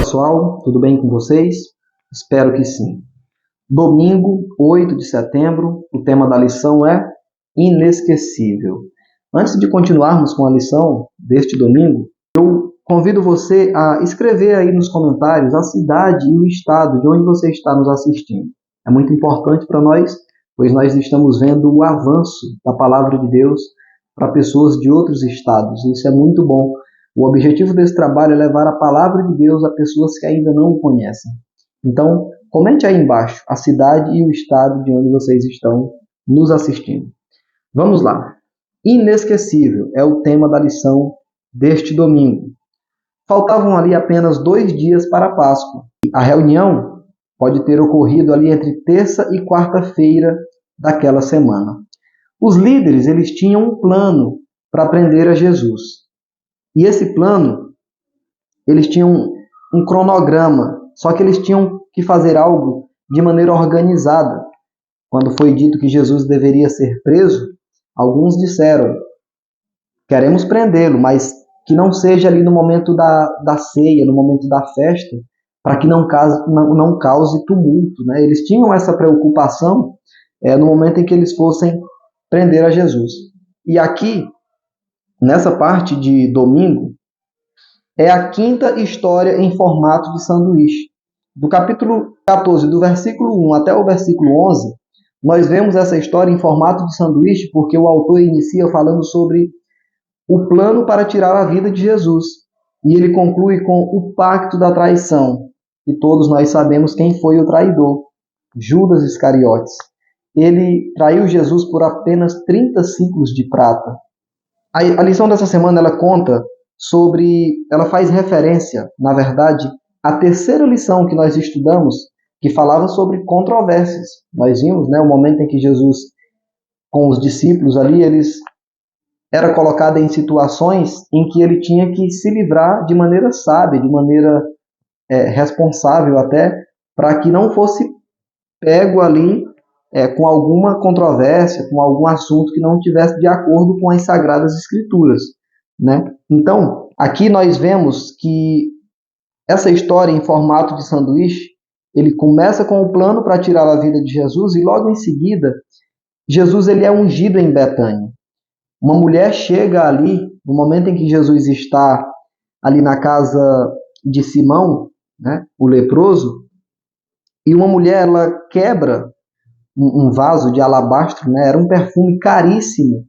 pessoal, tudo bem com vocês? Espero que sim. Domingo, 8 de setembro, o tema da lição é inesquecível. Antes de continuarmos com a lição deste domingo, eu convido você a escrever aí nos comentários a cidade e o estado de onde você está nos assistindo. É muito importante para nós, pois nós estamos vendo o avanço da palavra de Deus para pessoas de outros estados. Isso é muito bom. O objetivo desse trabalho é levar a palavra de Deus a pessoas que ainda não o conhecem. Então, comente aí embaixo a cidade e o estado de onde vocês estão nos assistindo. Vamos lá. Inesquecível é o tema da lição deste domingo. Faltavam ali apenas 2 dias para a Páscoa. A reunião pode ter ocorrido ali entre terça e quarta-feira daquela semana. Os líderes, eles tinham um plano para prender a Jesus. E esse plano, eles tinham um cronograma, só que eles tinham que fazer algo de maneira organizada. Quando foi dito que Jesus deveria ser preso, alguns disseram, queremos prendê-lo, mas que não seja ali no momento da ceia, no momento da festa, para que não cause tumulto, né? Eles tinham essa preocupação no momento em que eles fossem prender a Jesus. E aqui, nessa parte de domingo, é a quinta história em formato de sanduíche. Do capítulo 14, do versículo 1 até o versículo 11, nós vemos essa história em formato de sanduíche porque o autor inicia falando sobre o plano para tirar a vida de Jesus. E ele conclui com o pacto da traição. E todos nós sabemos quem foi o traidor, Judas Iscariotes. Ele traiu Jesus por apenas 30 ciclos de prata. A lição dessa semana ela faz referência, na verdade, à terceira lição que nós estudamos, que falava sobre controvérsias. Nós vimos, o momento em que Jesus, com os discípulos ali, era colocado em situações em que ele tinha que se livrar de maneira sábia, de maneira responsável até, para que não fosse pego ali com alguma controvérsia, com algum assunto que não estivesse de acordo com as Sagradas Escrituras, né? Então, aqui nós vemos que essa história em formato de sanduíche, ele começa com o plano para tirar a vida de Jesus e logo em seguida, Jesus ele é ungido em Betânia. Uma mulher chega ali, no momento em que Jesus está ali na casa de Simão, né, o leproso, e uma mulher ela quebra um vaso de alabastro, né, era um perfume caríssimo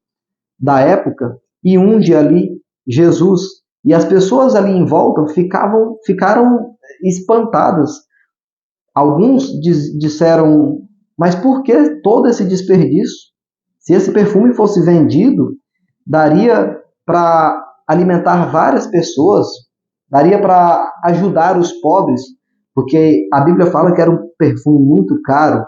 da época, e unge ali Jesus. E as pessoas ali em volta ficaram espantadas. Alguns disseram, mas por que todo esse desperdício? Se esse perfume fosse vendido, daria para alimentar várias pessoas, daria para ajudar os pobres, porque a Bíblia fala que era um perfume muito caro.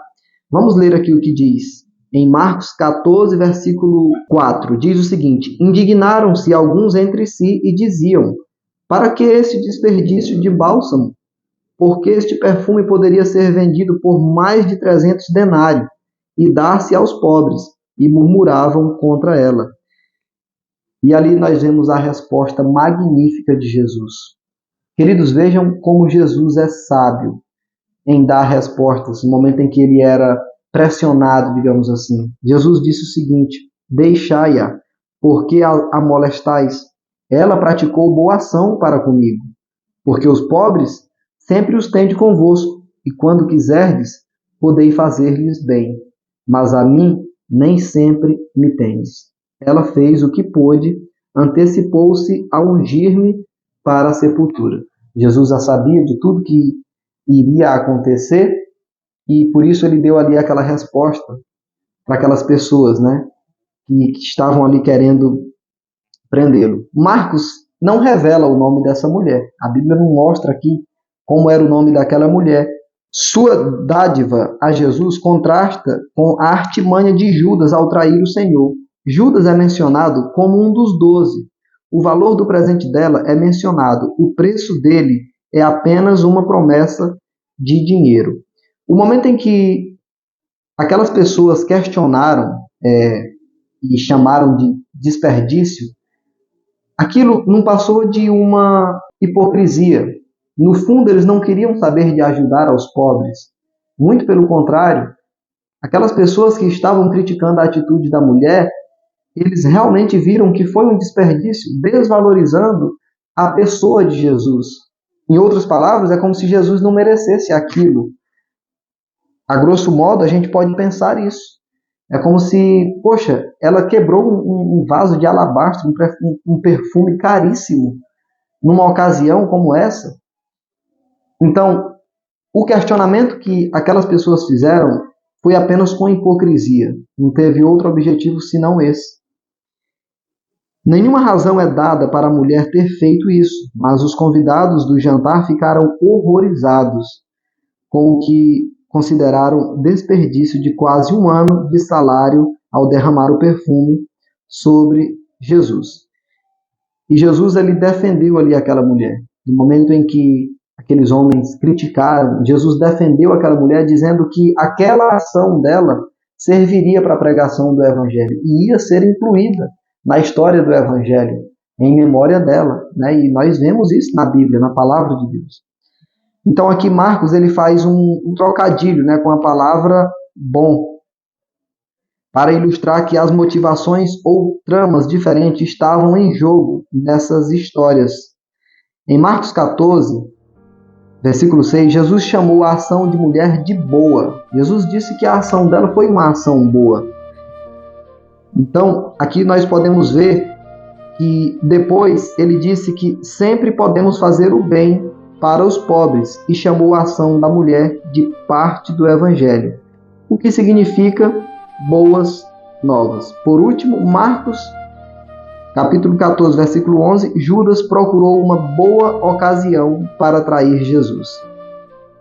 Vamos ler aqui o que diz. Em Marcos 14, versículo 4, diz o seguinte: indignaram-se alguns entre si e diziam, para que esse desperdício de bálsamo? Porque este perfume poderia ser vendido por mais de 300 denários e dar-se aos pobres, e murmuravam contra ela. E ali nós vemos a resposta magnífica de Jesus. Queridos, vejam como Jesus é sábio em dar respostas no momento em que ele era pressionado, digamos assim. Jesus disse o seguinte: deixai-a, porque a molestais. Ela praticou boa ação para comigo, porque os pobres sempre os tende convosco, e quando quiserdes, podeis fazer-lhes bem, mas a mim nem sempre me tendes. Ela fez o que pôde, antecipou-se a ungir-me para a sepultura. Jesus já sabia de tudo que iria acontecer e por isso ele deu ali aquela resposta para aquelas pessoas, né, que estavam ali querendo prendê-lo. Marcos não revela o nome dessa mulher. A Bíblia não mostra aqui como era o nome daquela mulher. Sua dádiva a Jesus contrasta com a artimanha de Judas ao trair o Senhor. Judas é mencionado como um dos 12. O valor do presente dela é mencionado. O preço dele é apenas uma promessa de dinheiro. O momento em que aquelas pessoas questionaram e chamaram de desperdício, aquilo não passou de uma hipocrisia. No fundo, eles não queriam saber de ajudar aos pobres. Muito pelo contrário, aquelas pessoas que estavam criticando a atitude da mulher, eles realmente viram que foi um desperdício, desvalorizando a pessoa de Jesus. Em outras palavras, é como se Jesus não merecesse aquilo. A grosso modo, a gente pode pensar isso. É como se, poxa, ela quebrou um vaso de alabastro, um perfume caríssimo, numa ocasião como essa. Então, o questionamento que aquelas pessoas fizeram foi apenas com hipocrisia. Não teve outro objetivo senão esse. Nenhuma razão é dada para a mulher ter feito isso, mas os convidados do jantar ficaram horrorizados com o que consideraram desperdício de quase um ano de salário ao derramar o perfume sobre Jesus. E Jesus ele defendeu ali aquela mulher. No momento em que aqueles homens criticaram, Jesus defendeu aquela mulher dizendo que aquela ação dela serviria para a pregação do Evangelho e ia ser incluída na história do Evangelho, em memória dela. Né? E nós vemos isso na Bíblia, na Palavra de Deus. Então aqui Marcos ele faz um trocadilho, né, com a palavra bom, para ilustrar que as motivações ou tramas diferentes estavam em jogo nessas histórias. Em Marcos 14, versículo 6, Jesus chamou a ação de mulher de boa. Jesus disse que a ação dela foi uma ação boa. Então, aqui nós podemos ver que depois ele disse que sempre podemos fazer o bem para os pobres e chamou a ação da mulher de parte do Evangelho, o que significa boas novas. Por último, Marcos, capítulo 14, versículo 11, Judas procurou uma boa ocasião para trair Jesus.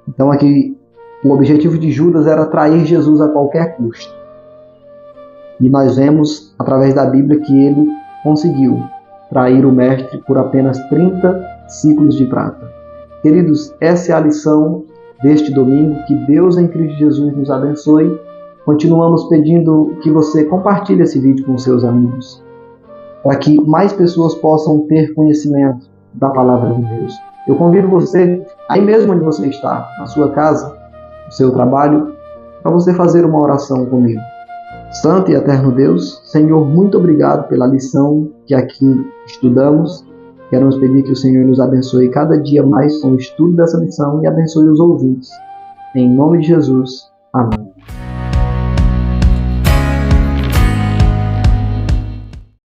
Então aqui o objetivo de Judas era trair Jesus a qualquer custo. E nós vemos através da Bíblia que ele conseguiu trair o mestre por apenas 30 ciclos de prata. Queridos, essa é a lição deste domingo. Que Deus em Cristo Jesus nos abençoe. Continuamos pedindo que você compartilhe esse vídeo com seus amigos, para que mais pessoas possam ter conhecimento da Palavra de Deus. Eu convido você, aí mesmo onde você está, na sua casa, no seu trabalho, para você fazer uma oração comigo. Santo e eterno Deus, Senhor, muito obrigado pela lição que aqui estudamos. Queremos pedir que o Senhor nos abençoe cada dia mais com o estudo dessa lição e abençoe os ouvintes. Em nome de Jesus. Amém.